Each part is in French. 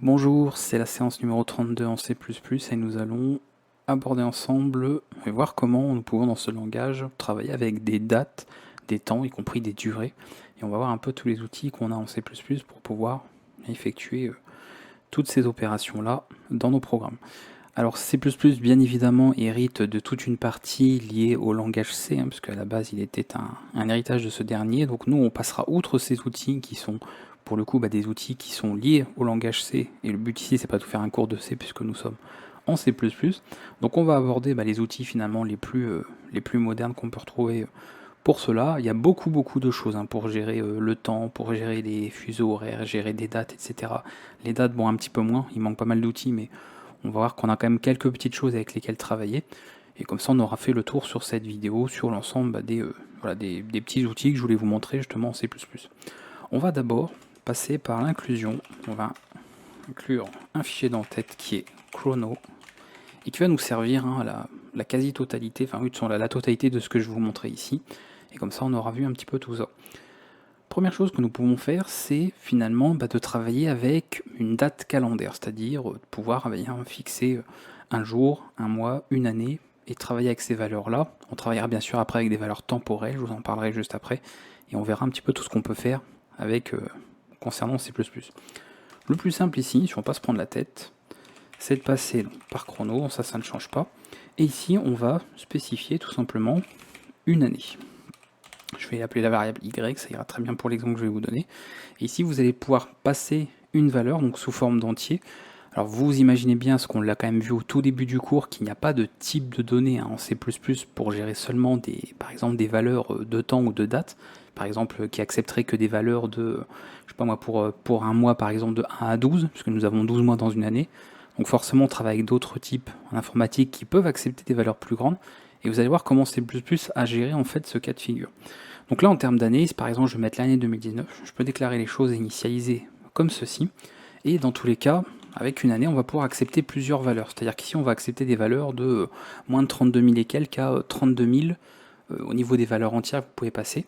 Bonjour, c'est la séance numéro 32 en C++ et nous allons aborder ensemble et voir comment nous pouvons dans ce langage travailler avec des dates, des temps, y compris des durées. Et on va voir un peu tous les outils qu'on a en C++ pour pouvoir effectuer toutes ces opérations-là dans nos programmes. Alors C++ bien évidemment hérite de toute une partie liée au langage C, parce qu'à la base il était un héritage de ce dernier, donc nous on passera outre ces outils qui sont pour le coup des outils qui sont liés au langage C, et le but ici c'est pas de faire un cours de C puisque nous sommes en C++, donc on va aborder les outils finalement les plus modernes qu'on peut retrouver pour cela. Il y a beaucoup de choses pour gérer le temps, pour gérer les fuseaux horaires, gérer des dates, etc. Les dates, bon, un petit peu moins, il manque pas mal d'outils, mais on va voir qu'on a quand même quelques petites choses avec lesquelles travailler. Et comme ça, on aura fait le tour sur cette vidéo, sur l'ensemble des petits outils que je voulais vous montrer justement en C++. On va d'abord passer par l'inclusion. On va inclure un fichier d'entête qui est chrono, et qui va nous servir à la quasi-totalité, enfin oui, la totalité de ce que je vais vous montrer ici. Et comme ça, on aura vu un petit peu tout ça. Première chose que nous pouvons faire, c'est finalement de travailler avec une date calendaire, c'est-à-dire de pouvoir fixer un jour, un mois, une année, et travailler avec ces valeurs-là. On travaillera bien sûr après avec des valeurs temporelles, je vous en parlerai juste après, et on verra un petit peu tout ce qu'on peut faire avec concernant C++. Le plus simple ici, si on ne va pas se prendre la tête, c'est de passer par chrono, ça ne change pas, et ici on va spécifier tout simplement une année. Je vais appeler la variable y, ça ira très bien pour l'exemple que je vais vous donner. Et ici, vous allez pouvoir passer une valeur, donc sous forme d'entier. Alors vous imaginez bien, ce qu'on l'a quand même vu au tout début du cours, qu'il n'y a pas de type de données en C++ pour gérer seulement par exemple des valeurs de temps ou de date. Par exemple, qui accepterait que des valeurs de, je sais pas moi, pour un mois par exemple de 1 à 12, puisque nous avons 12 mois dans une année. Donc forcément, on travaille avec d'autres types en informatique qui peuvent accepter des valeurs plus grandes. Et vous allez voir comment C++ a géré en fait ce cas de figure. Donc là, en termes d'année, si par exemple je vais mettre l'année 2019, je peux déclarer les choses initialisées comme ceci. Et dans tous les cas, avec une année, on va pouvoir accepter plusieurs valeurs. C'est-à-dire qu'ici, on va accepter des valeurs de moins de 32 000 et quelques à 32 000 au niveau des valeurs entières que vous pouvez passer.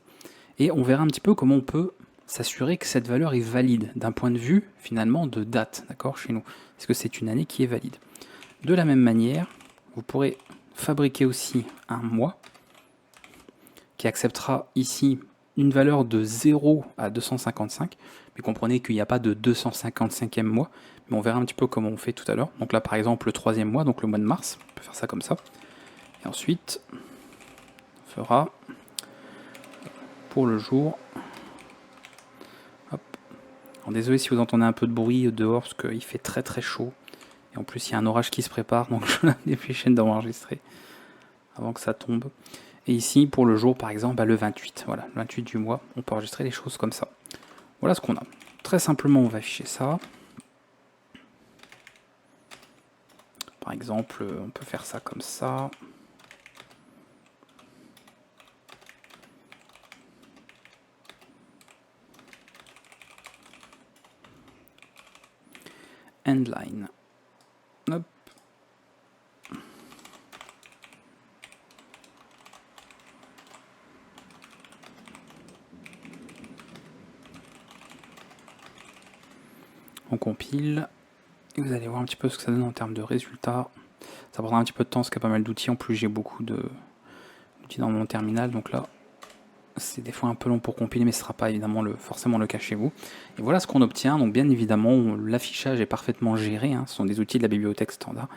Et on verra un petit peu comment on peut s'assurer que cette valeur est valide d'un point de vue finalement de date, d'accord, chez nous. Est-ce que c'est une année qui est valide? De la même manière, vous pourrez fabriquer aussi un mois qui acceptera ici une valeur de 0 à 255, mais comprenez qu'il n'y a pas de 255e mois, mais on verra un petit peu comment on fait tout à l'heure. Donc là par exemple le troisième mois, donc le mois de mars, on peut faire ça comme ça, et ensuite on fera pour le jour. Hop. Alors, désolé si vous entendez un peu de bruit dehors, parce qu'il fait très chaud, et en plus il y a un orage qui se prépare, donc je vais dépêcher d'enregistrer avant que ça tombe. Et ici, pour le jour, par exemple, le 28. Voilà, le 28 du mois, on peut enregistrer les choses comme ça. Voilà ce qu'on a. Très simplement, on va afficher ça. Par exemple, on peut faire ça comme ça. Endline. Hop. On compile, et vous allez voir un petit peu ce que ça donne en termes de résultats. Ça prendra un petit peu de temps parce qu'il y a pas mal d'outils, en plus j'ai beaucoup d'outils dans mon terminal, donc là c'est des fois un peu long pour compiler, mais ce ne sera pas évidemment forcément le cas chez vous. Et voilà ce qu'on obtient, donc bien évidemment l'affichage est parfaitement géré, ce sont des outils de la bibliothèque standard,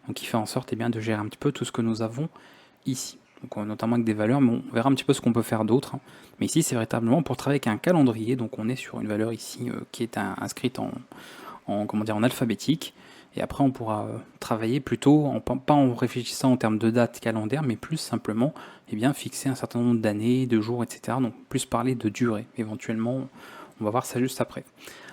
donc qui fait en sorte de gérer un petit peu tout ce que nous avons ici. Donc, notamment avec des valeurs, mais on verra un petit peu ce qu'on peut faire d'autre. Mais ici, c'est véritablement pour travailler avec un calendrier. Donc, on est sur une valeur ici qui est inscrite en alphabétique. Et après, on pourra travailler plutôt, pas en réfléchissant en termes de date calendaire, mais plus simplement fixer un certain nombre d'années, de jours, etc. Donc, plus parler de durée. Éventuellement, on va voir ça juste après.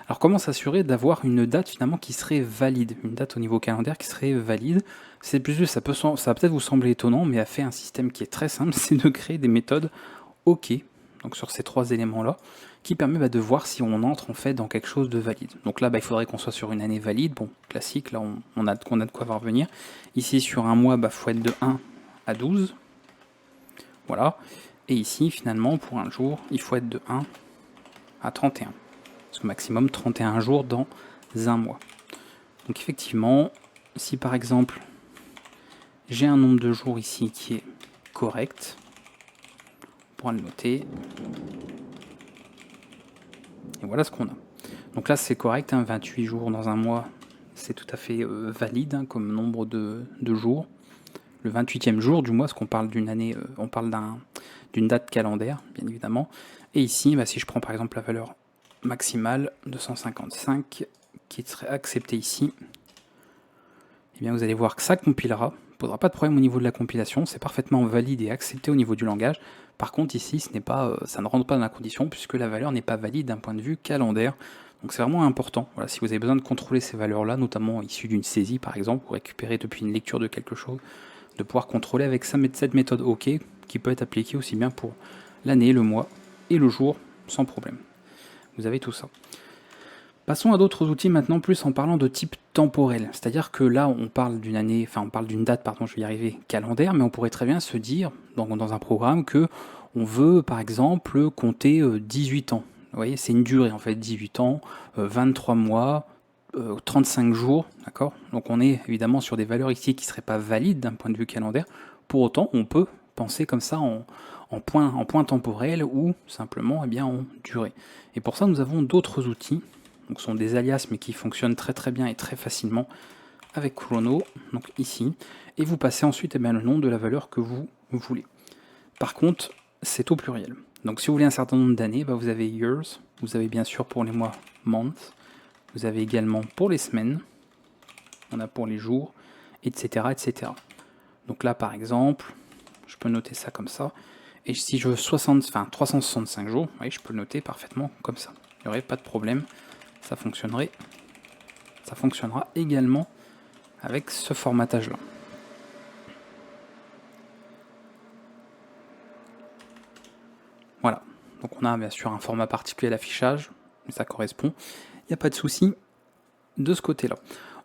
Alors comment s'assurer d'avoir une date finalement qui serait valide, une date au niveau calendaire qui serait valide? C'est plus ça va peut-être vous sembler étonnant, mais a fait un système qui est très simple, c'est de créer des méthodes OK, donc sur ces trois éléments-là, qui permet de voir si on entre en fait dans quelque chose de valide. Donc là, il faudrait qu'on soit sur une année valide, bon, classique, là on a de quoi voir venir. Ici sur un mois, il faut être de 1 à 12, voilà. Et ici finalement pour un jour, il faut être de 1 à 31. Parce que maximum 31 jours dans un mois. Donc effectivement, si par exemple j'ai un nombre de jours ici qui est correct, on pourra le noter. Et voilà ce qu'on a. Donc là c'est correct, hein, 28 jours dans un mois, c'est tout à fait valide hein, comme nombre de jours. Le 28e jour du mois, parce qu'on parle d'une année, on parle d'une date calendaire, bien évidemment. Et ici, bah, si je prends par exemple la valeur maximale, 255, qui serait acceptée ici, eh bien vous allez voir que ça compilera, ne posera pas de problème au niveau de la compilation, c'est parfaitement valide et accepté au niveau du langage. Par contre ici, ce n'est pas, ça ne rentre pas dans la condition puisque la valeur n'est pas valide d'un point de vue calendaire. Donc c'est vraiment important. Voilà, si vous avez besoin de contrôler ces valeurs-là, notamment issues d'une saisie par exemple, ou récupérées depuis une lecture de quelque chose, de pouvoir contrôler avec cette méthode OK, qui peut être appliquée aussi bien pour l'année, le mois et le jour, sans problème. Vous avez tout ça. Passons à d'autres outils maintenant, plus en parlant de type temporel. C'est-à-dire que là, on parle d'une année, enfin on parle d'une date, pardon, je vais y arriver, calendaire, mais on pourrait très bien se dire, dans un programme, que on veut, par exemple, compter 18 ans. Vous voyez, c'est une durée, en fait, 18 ans, 23 mois, 35 jours, d'accord? Donc on est évidemment sur des valeurs ici qui ne seraient pas valides d'un point de vue calendaire. Pour autant, on peut penser comme ça en point temporel ou simplement en durée. Et pour ça, nous avons d'autres outils. Donc ce sont des alias mais qui fonctionnent très très bien et très facilement avec Chrono, donc ici, et vous passez ensuite le nom de la valeur que vous voulez. Par contre, c'est au pluriel. Donc si vous voulez un certain nombre d'années, vous avez years, vous avez bien sûr pour les mois months, vous avez également pour les semaines, on a pour les jours, etc. etc. Donc là par exemple, je peux noter ça comme ça, et si je veux 365 jours, oui, je peux le noter parfaitement comme ça. Il n'y aurait pas de problème. Ça fonctionnera également avec ce formatage là. Voilà, donc on a bien sûr un format particulier à l'affichage, mais ça correspond, il n'y a pas de souci de ce côté là.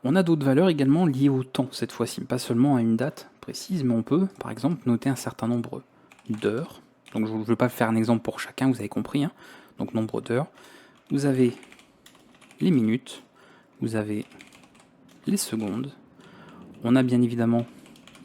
On a d'autres valeurs également liées au temps cette fois-ci, pas seulement à une date précise, mais on peut par exemple noter un certain nombre d'heures. Donc je ne vais pas faire un exemple pour chacun, vous avez compris, hein. Donc nombre d'heures, vous avez les minutes, vous avez les secondes, on a bien évidemment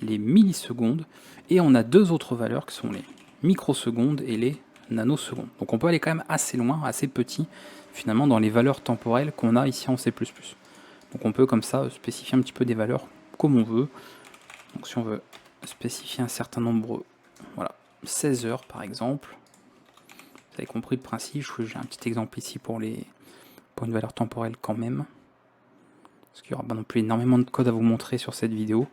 les millisecondes, et on a deux autres valeurs qui sont les microsecondes et les nanosecondes. Donc on peut aller quand même assez loin, assez petit, finalement, dans les valeurs temporelles qu'on a ici en C++. Donc on peut comme ça spécifier un petit peu des valeurs comme on veut. Donc si on veut spécifier un certain nombre, voilà, 16 heures par exemple, vous avez compris le principe, j'ai un petit exemple ici pour une valeur temporelle quand même, parce qu'il n'y aura pas non plus énormément de code à vous montrer sur cette vidéo.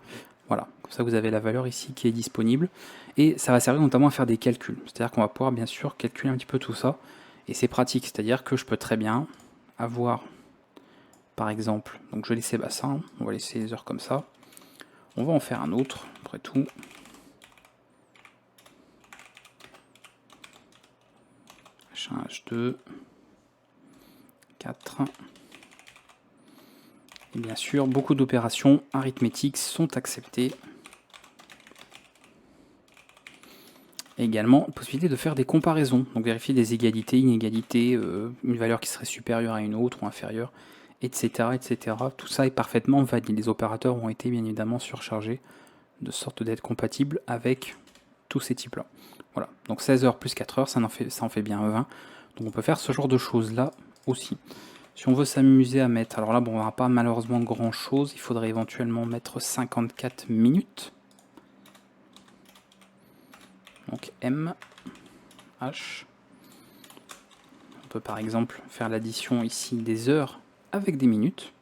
Voilà, comme ça vous avez la valeur ici qui est disponible, et ça va servir notamment à faire des calculs, c'est-à-dire qu'on va pouvoir bien sûr calculer un petit peu tout ça, et c'est pratique, c'est-à-dire que je peux très bien avoir, par exemple, donc je vais laisser bassin, on va laisser les heures comme ça, on va en faire un autre, après tout, H1, H2, 4, et bien sûr beaucoup d'opérations arithmétiques sont acceptées. Et également possibilité de faire des comparaisons, donc vérifier des égalités, inégalités, une valeur qui serait supérieure à une autre ou inférieure, etc. etc. Tout ça est parfaitement valide. Les opérateurs ont été bien évidemment surchargés de sorte d'être compatibles avec tous ces types-là. Voilà, donc 16 heures plus 4 heures, ça en fait bien 20. Donc on peut faire ce genre de choses-là aussi. Si on veut s'amuser à mettre, alors là, bon, on n'aura pas malheureusement grand-chose, il faudrait éventuellement mettre 54 minutes. Donc M, H. On peut par exemple faire l'addition ici des heures avec des minutes.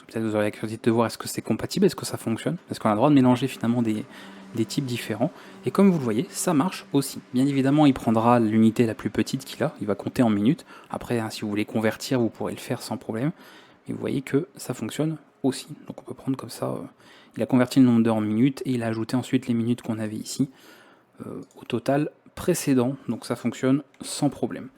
Peut-être vous aurez la curiosité de voir est-ce que c'est compatible, est-ce que ça fonctionne, parce qu'on a le droit de mélanger finalement des types différents. Et comme vous le voyez, ça marche aussi. Bien évidemment, il prendra l'unité la plus petite qu'il a, il va compter en minutes. Après, hein, si vous voulez convertir, vous pourrez le faire sans problème. Et vous voyez que ça fonctionne aussi. Donc on peut prendre comme ça, il a converti le nombre d'heures en minutes, et il a ajouté ensuite les minutes qu'on avait ici au total précédent. Donc ça fonctionne sans problème.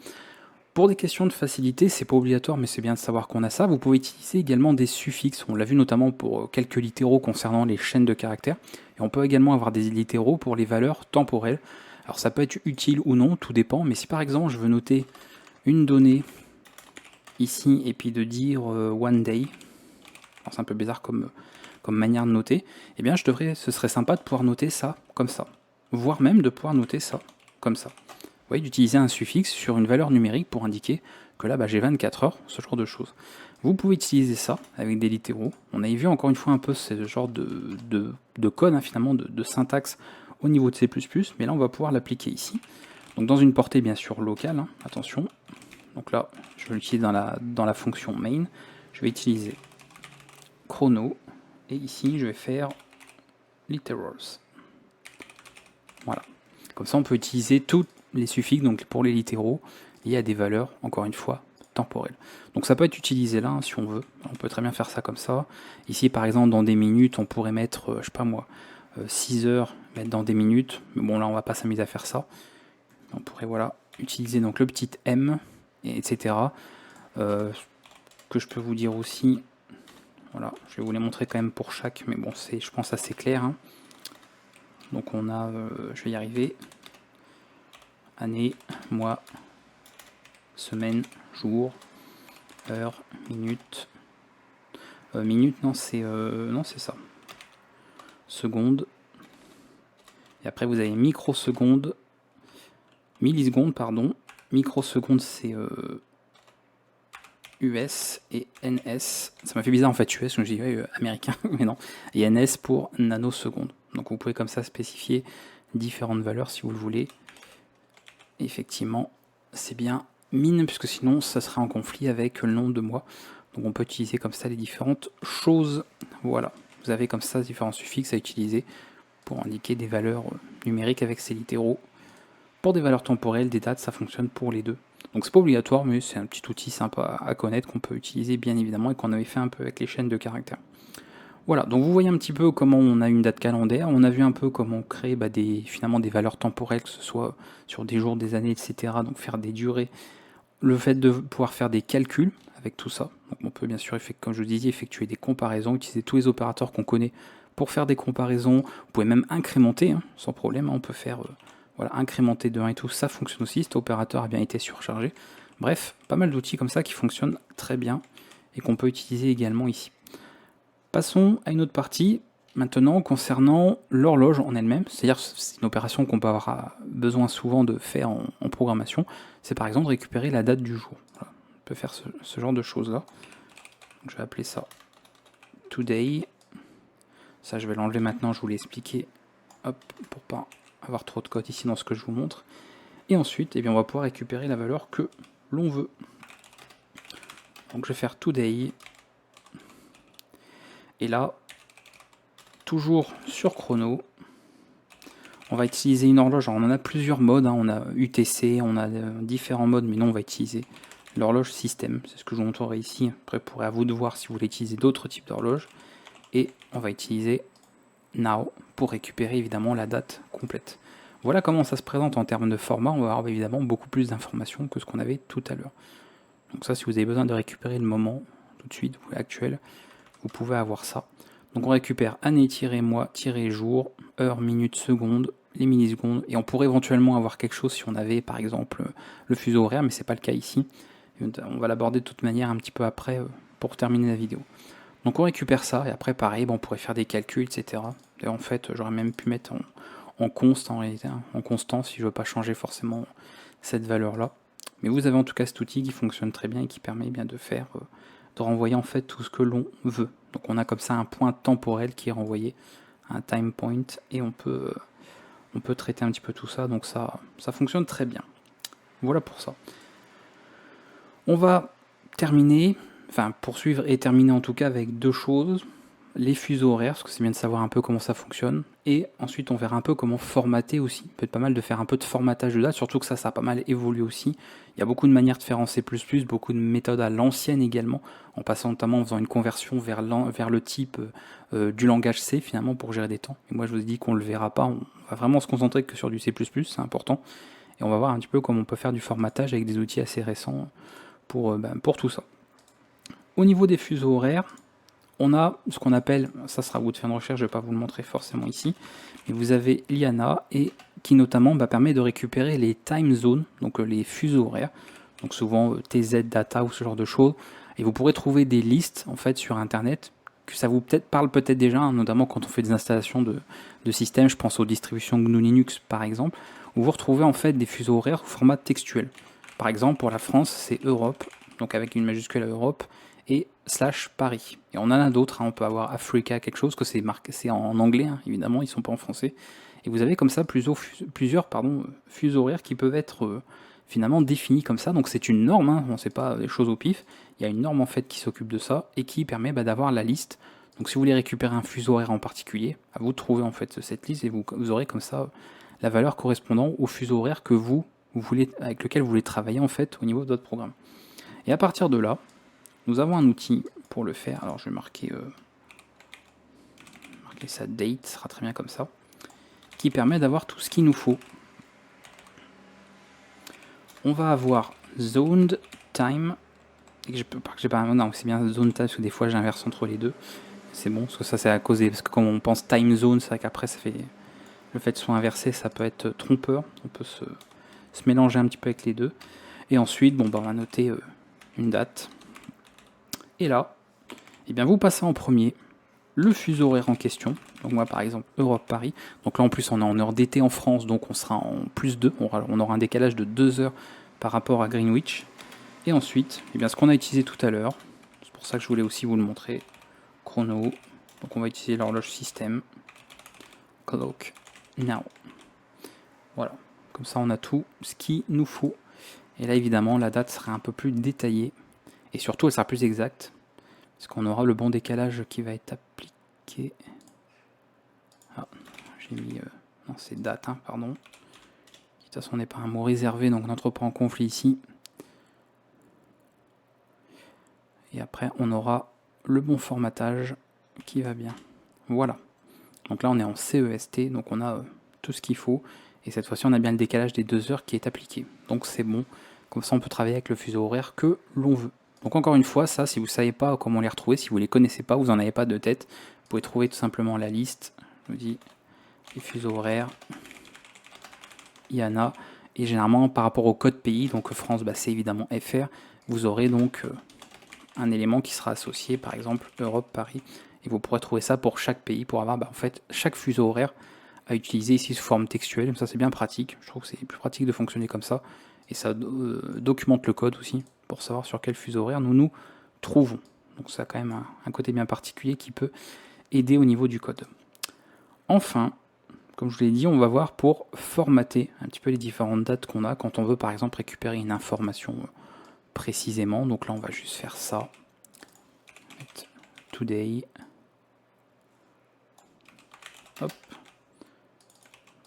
Pour des questions de facilité, c'est pas obligatoire, mais c'est bien de savoir qu'on a ça. Vous pouvez utiliser également des suffixes. On l'a vu notamment pour quelques littéraux concernant les chaînes de caractères. Et on peut également avoir des littéraux pour les valeurs temporelles. Alors ça peut être utile ou non, tout dépend. Mais si par exemple je veux noter une donnée ici et puis de dire one day, c'est un peu bizarre comme manière de noter, eh bien ce serait sympa de pouvoir noter ça comme ça, voire même de pouvoir noter ça comme ça. Vous voyez, d'utiliser un suffixe sur une valeur numérique pour indiquer que là j'ai 24 heures, ce genre de choses. Vous pouvez utiliser ça avec des littéraux. On avait vu encore une fois un peu ce genre de code, finalement, de syntaxe au niveau de C++, mais là on va pouvoir l'appliquer ici. Donc dans une portée bien sûr locale, attention. Donc là, je vais l'utiliser dans la fonction main. Je vais utiliser chrono, et ici je vais faire literals. Voilà. Comme ça on peut utiliser tous les suffixes donc pour les littéraux, et à des valeurs, encore une fois, temporelles. Donc ça peut être utilisé là, si on veut. On peut très bien faire ça comme ça. Ici par exemple dans des minutes, on pourrait mettre, je sais pas moi, 6 heures, mettre dans des minutes. Mais bon là on va pas s'amuser à faire ça. On pourrait voilà utiliser donc le petit M, etc. Que je peux vous dire aussi, voilà, je vais vous les montrer quand même pour chaque, mais bon c'est je pense assez clair. Donc on a, je vais y arriver, année, mois, semaine, jour, heure, minute, minute non c'est ça, seconde, et après vous avez microseconde, milliseconde pardon, microseconde c'est US et NS, ça m'a fait bizarre en fait US, je me dis américain, mais non, et NS pour nanoseconde. Donc vous pouvez comme ça spécifier différentes valeurs si vous le voulez. Et effectivement, c'est bien min, puisque sinon ça serait en conflit avec le nom de mois. Donc on peut utiliser comme ça les différentes choses. Voilà, vous avez comme ça différents suffixes à utiliser pour indiquer des valeurs numériques avec ces littéraux. Pour des valeurs temporelles, des dates, ça fonctionne pour les deux. Donc c'est pas obligatoire, mais c'est un petit outil sympa à connaître qu'on peut utiliser bien évidemment et qu'on avait fait un peu avec les chaînes de caractères. Voilà, donc vous voyez un petit peu comment on a une date calendaire, on a vu un peu comment on crée finalement des valeurs temporelles, que ce soit sur des jours, des années, etc. Donc faire des durées, le fait de pouvoir faire des calculs avec tout ça. Donc on peut bien sûr, comme je vous disais, effectuer des comparaisons, utiliser tous les opérateurs qu'on connaît pour faire des comparaisons. Vous pouvez même incrémenter, sans problème, on peut faire voilà, incrémenter de 1 et tout, ça fonctionne aussi, cet opérateur a bien été surchargé. Bref, pas mal d'outils comme ça qui fonctionnent très bien et qu'on peut utiliser également ici. Passons à une autre partie, maintenant concernant l'horloge en elle-même, c'est-à-dire c'est une opération qu'on peut avoir besoin souvent de faire en programmation, c'est par exemple récupérer la date du jour. Voilà. On peut faire ce genre de choses-là. Je vais appeler ça today. Ça je vais l'enlever maintenant, je vous l'ai expliqué, hop, pour pas avoir trop de code ici dans ce que je vous montre. Et ensuite, eh bien, on va pouvoir récupérer la valeur que l'on veut. Donc je vais faire today. Et là, toujours sur chrono, on va utiliser une horloge. Alors on en a plusieurs modes, on a UTC, on a différents modes, mais non, on va utiliser l'horloge système. C'est ce que je vous montrerai ici. Après, pour à vous de voir si vous voulez utiliser d'autres types d'horloges. Et on va utiliser now pour récupérer évidemment la date complète. Voilà comment ça se présente en termes de format. On va avoir évidemment beaucoup plus d'informations que ce qu'on avait tout à l'heure. Donc ça, si vous avez besoin de récupérer le moment tout de suite, actuel, vous pouvez avoir ça. Donc on récupère année-mois-jour, heure, minute, seconde, les millisecondes, et on pourrait éventuellement avoir quelque chose si on avait par exemple le fuseau horaire, mais c'est pas le cas ici. On va l'aborder de toute manière un petit peu après pour terminer la vidéo. Donc on récupère ça, et après pareil, on pourrait faire des calculs, etc. Et en fait, j'aurais même pu mettre en const en réalité, en constant si je veux pas changer forcément cette valeur-là. Mais vous avez en tout cas cet outil qui fonctionne très bien et qui permet bien de faire, de renvoyer en fait tout ce que l'on veut. Donc on a comme ça un point temporel qui est renvoyé, un time point, et on peut traiter un petit peu tout ça, donc ça fonctionne très bien. Voilà pour ça. On va terminer, enfin poursuivre et terminer en tout cas avec deux choses. Les fuseaux horaires, parce que c'est bien de savoir un peu comment ça fonctionne, et ensuite on verra un peu comment formater aussi. Il peut être pas mal de faire un peu de formatage de dates, surtout que ça a pas mal évolué aussi. Il y a beaucoup de manières de faire en C++, beaucoup de méthodes à l'ancienne également, en passant notamment en faisant une conversion vers le type du langage C finalement pour gérer des temps. Et moi je vous ai dit qu'on ne le verra pas, on va vraiment se concentrer que sur du C++, c'est important. Et on va voir un petit peu comment on peut faire du formatage avec des outils assez récents pour tout ça. Au niveau des fuseaux horaires, on a ce qu'on appelle, ça sera à vous de faire une recherche, je ne vais pas vous le montrer forcément ici, mais vous avez Liana, et qui notamment permet de récupérer les time zones, donc les fuseaux horaires. donc souvent TZ Data ou ce genre de choses, et vous pourrez trouver des listes en fait sur internet, que ça vous parle peut-être déjà, hein, notamment quand on fait des installations de systèmes, je pense aux distributions GNU Linux par exemple, où vous retrouvez en fait des fuseaux horaires au format textuel. Par exemple pour la France c'est Europe, donc avec une majuscule à Europe, et /Paris. Et on en a d'autres, hein, on peut avoir Africa quelque chose, que c'est marqué, c'est en anglais, hein, évidemment, ils sont pas en français. Et vous avez comme ça plusieurs fuseaux horaires qui peuvent être finalement définis comme ça. Donc c'est une norme, hein, on sait pas les choses au pif. Il y a une norme en fait qui s'occupe de ça et qui permet d'avoir la liste. Donc si vous voulez récupérer un fuseau horaire en particulier, à vous de trouver en fait cette liste et vous aurez comme ça la valeur correspondant au fuseau horaire que vous voulez, avec lequel vous voulez travailler en fait au niveau de votre programme. Et à partir de là, nous avons un outil pour le faire. Alors je vais marquer ça date, ce sera très bien comme ça, qui permet d'avoir tout ce qu'il nous faut. On va avoir zoned time, non, c'est bien zone time, parce que des fois j'inverse entre les deux. C'est bon, parce que ça c'est à cause parce que quand on pense time zone, c'est vrai qu'après ça fait le fait de soit inversé, ça peut être trompeur. On peut se mélanger un petit peu avec les deux. Et ensuite, bon, on va noter une date. Et là, eh bien, vous passez en premier le fuseau horaire en question. Donc moi par exemple Europe-Paris. Donc là en plus on est en heure d'été en France, donc on sera en plus 2. On aura un décalage de 2 heures par rapport à Greenwich. Et ensuite, eh bien, ce qu'on a utilisé tout à l'heure, c'est pour ça que je voulais aussi vous le montrer, chrono. Donc on va utiliser l'horloge système. Clock now. Voilà. Comme ça on a tout ce qu'il nous faut. Et là évidemment la date sera un peu plus détaillée. Et surtout elle sera plus exacte. Parce qu'on aura le bon décalage qui va être appliqué. Ah, j'ai mis... non, c'est date, hein, pardon. De toute façon, on n'est pas un mot réservé, donc on n'entre pas en conflit ici. Et après, on aura le bon formatage qui va bien. Voilà. Donc là, on est en CEST, donc on a tout ce qu'il faut. Et cette fois-ci, on a bien le décalage des 2 heures qui est appliqué. Donc c'est bon. Comme ça, on peut travailler avec le fuseau horaire que l'on veut. Donc encore une fois, ça, si vous ne savez pas comment les retrouver, si vous ne les connaissez pas, vous n'en avez pas de tête, vous pouvez trouver tout simplement la liste. Je vous dis, les fuseaux horaires, il y en a. Et généralement, par rapport au code pays, donc France, c'est évidemment FR, vous aurez donc un élément qui sera associé, par exemple Europe, Paris. Et vous pourrez trouver ça pour chaque pays, pour avoir en fait chaque fuseau horaire à utiliser ici sous forme textuelle. Ça, c'est bien pratique. Je trouve que c'est plus pratique de fonctionner comme ça. Et ça documente le code aussi, pour savoir sur quel fuseau horaire nous nous trouvons. Donc ça a quand même un côté bien particulier qui peut aider au niveau du code. Enfin, comme je vous l'ai dit, on va voir pour formater un petit peu les différentes dates qu'on a quand on veut par exemple récupérer une information précisément. Donc là on va juste faire ça. Today. Hop.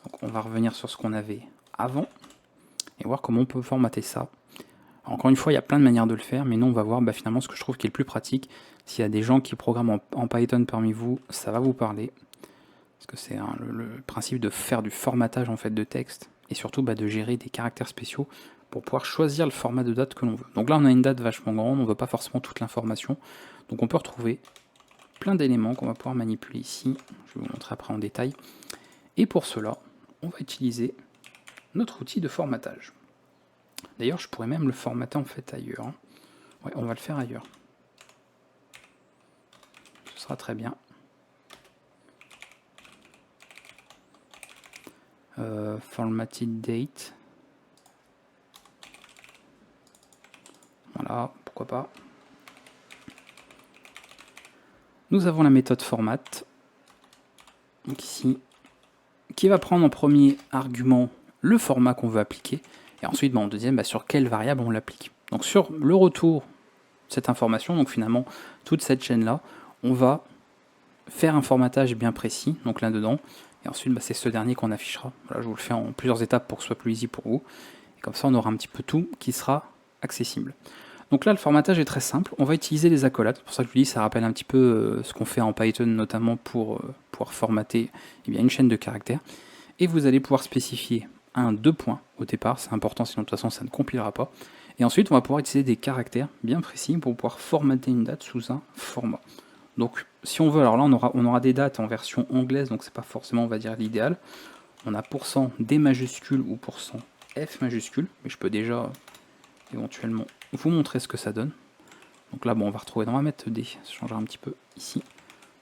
Donc on va revenir sur ce qu'on avait avant et voir comment on peut formater ça. Encore une fois, il y a plein de manières de le faire, mais nous on va voir finalement ce que je trouve qui est le plus pratique. S'il y a des gens qui programment en Python parmi vous, ça va vous parler. Parce que c'est le principe de faire du formatage en fait de texte, et surtout de gérer des caractères spéciaux pour pouvoir choisir le format de date que l'on veut. Donc là on a une date vachement grande, on ne veut pas forcément toute l'information, donc on peut retrouver plein d'éléments qu'on va pouvoir manipuler ici. Je vais vous montrer après en détail. Et pour cela, on va utiliser notre outil de formatage. D'ailleurs, je pourrais même le formater en fait ailleurs. Ouais, on va le faire ailleurs. Ce sera très bien. Formatted date. Voilà, pourquoi pas. Nous avons la méthode format, donc ici, qui va prendre en premier argument le format qu'on veut appliquer, et ensuite en deuxième, sur quelle variable on l'applique. Donc sur le retour de cette information, donc finalement toute cette chaîne-là, on va faire un formatage bien précis, donc là-dedans, et ensuite c'est ce dernier qu'on affichera. Voilà, je vous le fais en plusieurs étapes pour que ce soit plus easy pour vous, et comme ça on aura un petit peu tout qui sera accessible. Donc là, le formatage est très simple. On va utiliser les accolades. C'est pour ça que je vous dis, ça rappelle un petit peu ce qu'on fait en Python, notamment pour pouvoir formater une chaîne de caractères. Et vous allez pouvoir spécifier deux points au départ. C'est important, sinon de toute façon, ça ne compilera pas. Et ensuite, on va pouvoir utiliser des caractères bien précis pour pouvoir formater une date sous un format. Donc, si on veut, alors là, on aura des dates en version anglaise, donc c'est pas forcément, on va dire, l'idéal. On a %D majuscule ou %F majuscule, mais je peux déjà éventuellement vous montrer ce que ça donne. Donc là, bon, on va retrouver, on va mettre D, ça changera un petit peu ici.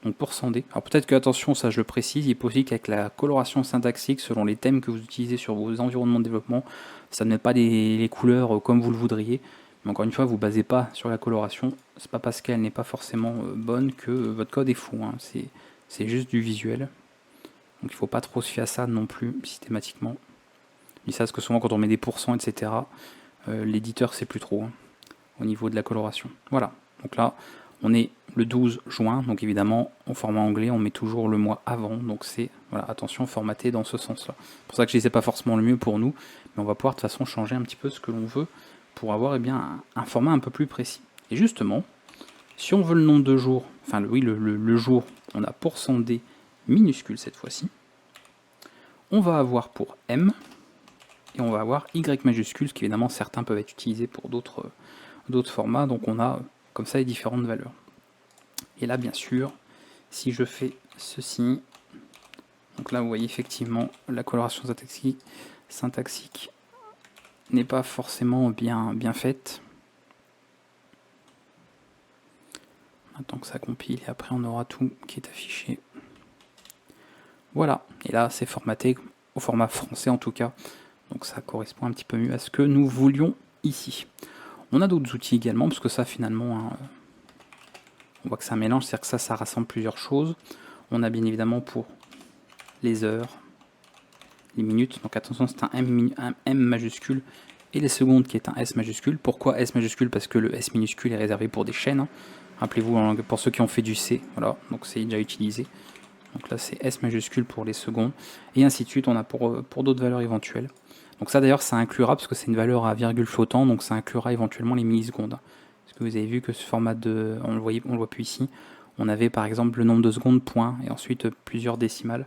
Donc pour 100D. Alors peut-être que, attention, ça je le précise, il est possible qu'avec la coloration syntaxique, selon les thèmes que vous utilisez sur vos environnements de développement, ça ne met pas les couleurs comme vous le voudriez. Mais encore une fois, vous ne basez pas sur la coloration. C'est pas parce qu'elle n'est pas forcément bonne que votre code est fou. Hein. C'est juste du visuel. Donc il ne faut pas trop se fier à ça non plus, systématiquement. Je dis ça parce que souvent quand on met des pourcents, etc., l'éditeur sait plus trop hein, au niveau de la coloration. Voilà. Donc là, on est le 12 juin, donc évidemment, au format anglais, on met toujours le mois avant, donc c'est, voilà, attention, formaté dans ce sens-là. C'est pour ça que je ne disais pas forcément le mieux pour nous, mais on va pouvoir de toute façon changer un petit peu ce que l'on veut pour avoir eh bien, un format un peu plus précis. Et justement, si on veut le nombre de jours, enfin oui, le jour, on a %d minuscule cette fois-ci, on va avoir pour M, et on va avoir Y majuscule, ce qui évidemment certains peuvent être utilisés pour d'autres formats, donc on a comme ça les différentes valeurs. Et là, bien sûr, si je fais ceci, donc là, vous voyez effectivement la coloration syntaxique n'est pas forcément bien faite. Maintenant que ça compile, et après on aura tout qui est affiché. Voilà, et là c'est formaté au format français en tout cas, donc ça correspond un petit peu mieux à ce que nous voulions ici. On a d'autres outils également, parce que ça finalement, hein, on voit que c'est un mélange, c'est-à-dire que ça rassemble plusieurs choses. On a bien évidemment pour les heures, les minutes, donc attention c'est un M majuscule, et les secondes qui est un S majuscule. Pourquoi S majuscule? Parce que le S minuscule est réservé pour des chaînes. Hein. Rappelez-vous, pour ceux qui ont fait du C, voilà, donc c'est déjà utilisé. Donc là c'est S majuscule pour les secondes, et ainsi de suite, on a pour d'autres valeurs éventuelles. Donc ça d'ailleurs ça inclura, parce que c'est une valeur à virgule flottant, donc ça inclura éventuellement les millisecondes. Parce que vous avez vu que ce format de, on le voit plus ici, on avait par exemple le nombre de secondes, point, et ensuite plusieurs décimales.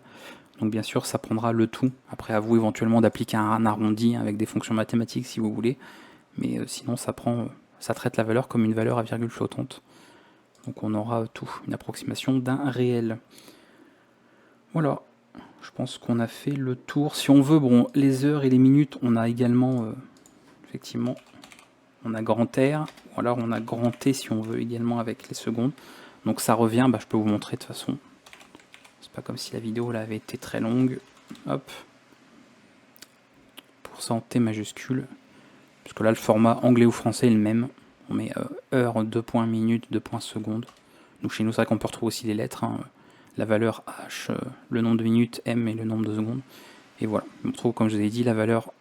Donc bien sûr ça prendra le tout, après à vous éventuellement d'appliquer un arrondi avec des fonctions mathématiques si vous voulez, mais sinon ça traite la valeur comme une valeur à virgule flottante. Donc on aura tout, une approximation d'un réel. Voilà, je pense qu'on a fait le tour. Si on veut, bon, les heures et les minutes, on a également, effectivement, on a grand R, ou alors on a grand T si on veut également avec les secondes. Donc ça revient, je peux vous montrer de toute façon. C'est pas comme si la vidéo là, avait été très longue. Hop. %T majuscule. Parce que là, le format anglais ou français est le même. On met heure, 2 points minutes, 2 points secondes. Donc chez nous, c'est vrai qu'on peut retrouver aussi les lettres. Hein. La valeur H, le nombre de minutes, M et le nombre de secondes. Et voilà, on trouve, comme je vous ai dit, la valeur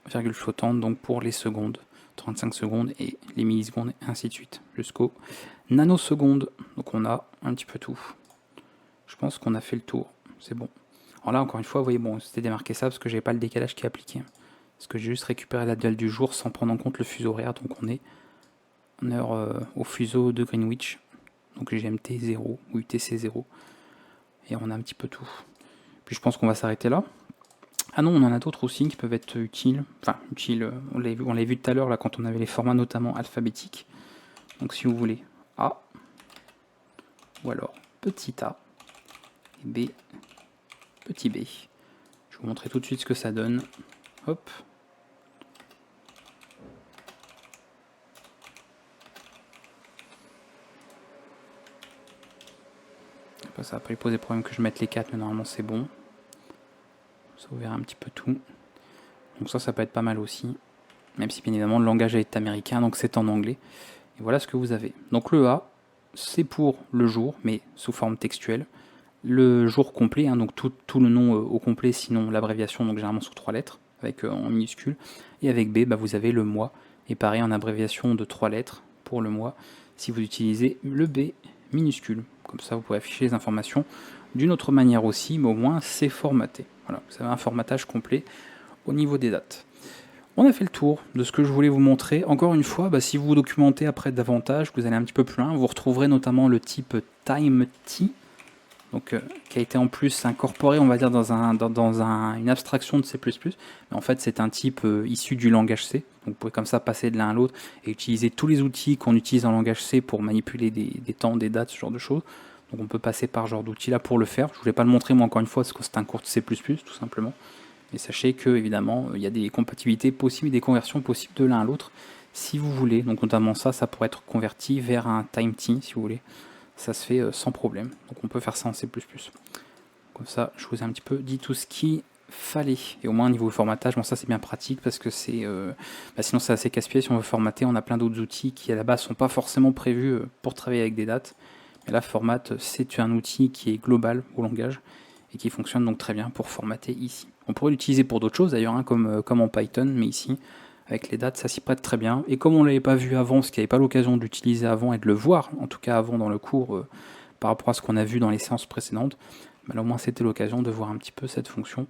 virgule flottante, donc pour les secondes, 35 secondes et les millisecondes, et ainsi de suite, jusqu'aux nanosecondes. Donc on a un petit peu tout. Je pense qu'on a fait le tour, c'est bon. Alors là, encore une fois, vous voyez, bon, c'était démarqué ça parce que j'ai pas le décalage qui est appliqué. Parce que j'ai juste récupéré la date du jour sans prendre en compte le fuseau horaire, donc on est en heure au fuseau de Greenwich, donc GMT 0 ou UTC 0. Et on a un petit peu tout. Puis je pense qu'on va s'arrêter là. Ah non, on en a d'autres aussi qui peuvent être utiles. Enfin, utiles, on l'a vu tout à l'heure là quand on avait les formats notamment alphabétiques. Donc si vous voulez A, ou alors petit a, et B, petit b. Je vais vous montrer tout de suite ce que ça donne. Hop. Ça va pas lui poser problème que je mette les 4, mais normalement c'est bon. Ça vous verra un petit peu tout. Donc ça peut être pas mal aussi. Même si bien évidemment le langage est américain, donc c'est en anglais. Et voilà ce que vous avez. Donc le A, c'est pour le jour, mais sous forme textuelle. Le jour complet, hein, donc tout le nom au complet, sinon l'abréviation, donc généralement sous 3 lettres, avec en minuscule. Et avec B, vous avez le mois. Et pareil, en abréviation de 3 lettres pour le mois, si vous utilisez le B minuscule. Comme ça, vous pouvez afficher les informations d'une autre manière aussi, mais au moins c'est formaté. Voilà, vous avez un formatage complet au niveau des dates. On a fait le tour de ce que je voulais vous montrer. Encore une fois, si vous vous documentez après davantage, vous allez un petit peu plus loin, vous retrouverez notamment le type TimeT, donc qui a été en plus incorporé, on va dire, dans une abstraction de C++. Mais en fait, c'est un type issu du langage C. Donc vous pouvez comme ça passer de l'un à l'autre et utiliser tous les outils qu'on utilise en langage C pour manipuler des temps, des dates, ce genre de choses. Donc on peut passer par ce genre d'outils là pour le faire. Je ne voulais pas le montrer moi encore une fois parce que c'est un cours de C++ tout simplement. Mais sachez que évidemment il y a des compatibilités possibles et des conversions possibles de l'un à l'autre si vous voulez. Donc notamment ça pourrait être converti vers un TimeT si vous voulez. Ça se fait sans problème. Donc on peut faire ça en C++. Comme ça, je vous ai un petit peu dit tout ce qu'il fallait. Et au moins niveau formatage, bon ça c'est bien pratique parce que c'est sinon c'est assez casse-pied. Si on veut formater, on a plein d'autres outils qui à la base sont pas forcément prévus pour travailler avec des dates. Mais là, Format, c'est un outil qui est global au langage et qui fonctionne donc très bien pour formater ici. On pourrait l'utiliser pour d'autres choses d'ailleurs, hein, comme en Python, mais ici, avec les dates, ça s'y prête très bien. Et comme on ne l'avait pas vu avant, ce qui n'avait pas l'occasion d'utiliser avant et de le voir, en tout cas avant dans le cours, par rapport à ce qu'on a vu dans les séances précédentes, au moins c'était l'occasion de voir un petit peu cette fonction.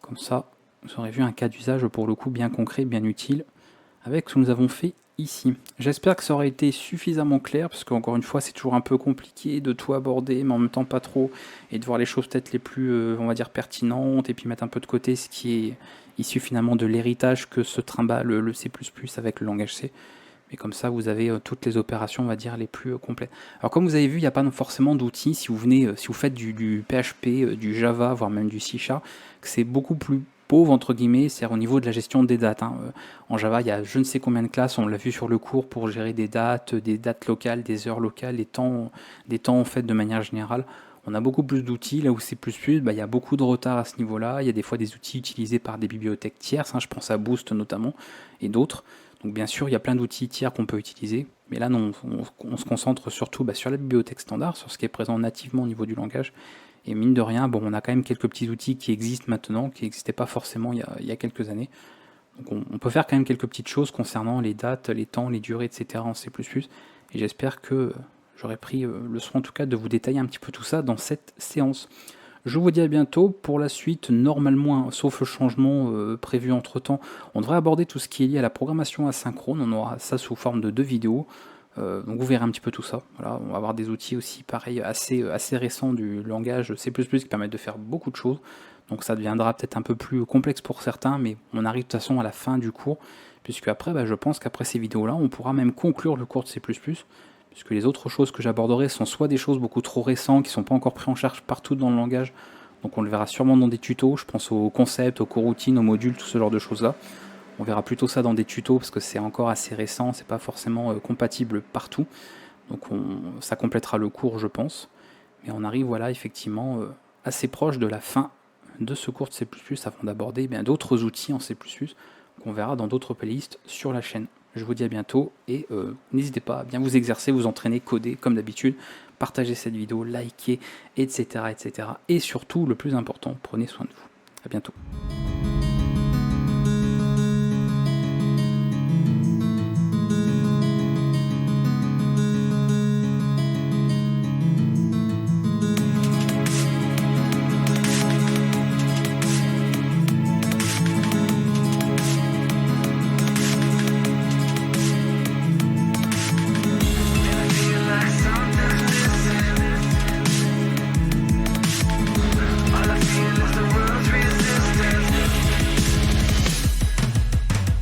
Comme ça, vous aurez vu un cas d'usage pour le coup bien concret, bien utile, avec ce que nous avons fait ici. J'espère que ça aurait été suffisamment clair, parce qu'encore une fois, c'est toujours un peu compliqué de tout aborder, mais en même temps pas trop, et de voir les choses peut-être les plus, on va dire, pertinentes, et puis mettre un peu de côté ce qui est issu finalement de l'héritage que se trimballe le C++ avec le langage C. Mais comme ça, vous avez toutes les opérations, on va dire, les plus complètes. Alors comme vous avez vu, il n'y a pas forcément d'outils, si vous faites du PHP, du Java, voire même du C#, que c'est beaucoup plus pauvre, entre guillemets, c'est-à-dire au niveau de la gestion des dates. En Java, il y a je ne sais combien de classes, on l'a vu sur le cours, pour gérer des dates locales, des heures locales, des temps en fait de manière générale. On a beaucoup plus d'outils, là où C++, il y a beaucoup de retard à ce niveau-là. Il y a des fois des outils utilisés par des bibliothèques tierces, je pense à Boost notamment, et d'autres. Donc bien sûr, il y a plein d'outils tiers qu'on peut utiliser, mais là non, on se concentre surtout sur la bibliothèque standard, sur ce qui est présent nativement au niveau du langage. Et mine de rien, bon, on a quand même quelques petits outils qui existent maintenant, qui n'existaient pas forcément il y a quelques années. Donc on peut faire quand même quelques petites choses concernant les dates, les temps, les durées, etc. en C++. Et j'espère que j'aurai pris le soin en tout cas de vous détailler un petit peu tout ça dans cette séance. Je vous dis à bientôt. Pour la suite, normalement, sauf changement prévu entre temps, on devrait aborder tout ce qui est lié à la programmation asynchrone. On aura ça sous forme de 2 vidéos. Donc vous verrez un petit peu tout ça. Voilà, on va avoir des outils aussi pareil assez récents du langage C++ qui permettent de faire beaucoup de choses. Donc ça deviendra peut-être un peu plus complexe pour certains, mais on arrive de toute façon à la fin du cours, puisque après, je pense qu'après ces vidéos-là, on pourra même conclure le cours de C++, puisque les autres choses que j'aborderai sont soit des choses beaucoup trop récentes, qui ne sont pas encore prises en charge partout dans le langage, donc on le verra sûrement dans des tutos, je pense aux concepts, aux coroutines, aux modules, tout ce genre de choses-là. On verra plutôt ça dans des tutos, parce que c'est encore assez récent, c'est pas forcément compatible partout, donc ça complétera le cours, je pense. Mais on arrive, voilà, effectivement, assez proche de la fin de ce cours de C++, avant d'aborder d'autres outils en C++, qu'on verra dans d'autres playlists sur la chaîne. Je vous dis à bientôt, et n'hésitez pas à bien vous exercer, vous entraîner, coder, comme d'habitude, partagez cette vidéo, likez, etc., etc. Et surtout, le plus important, prenez soin de vous. À bientôt.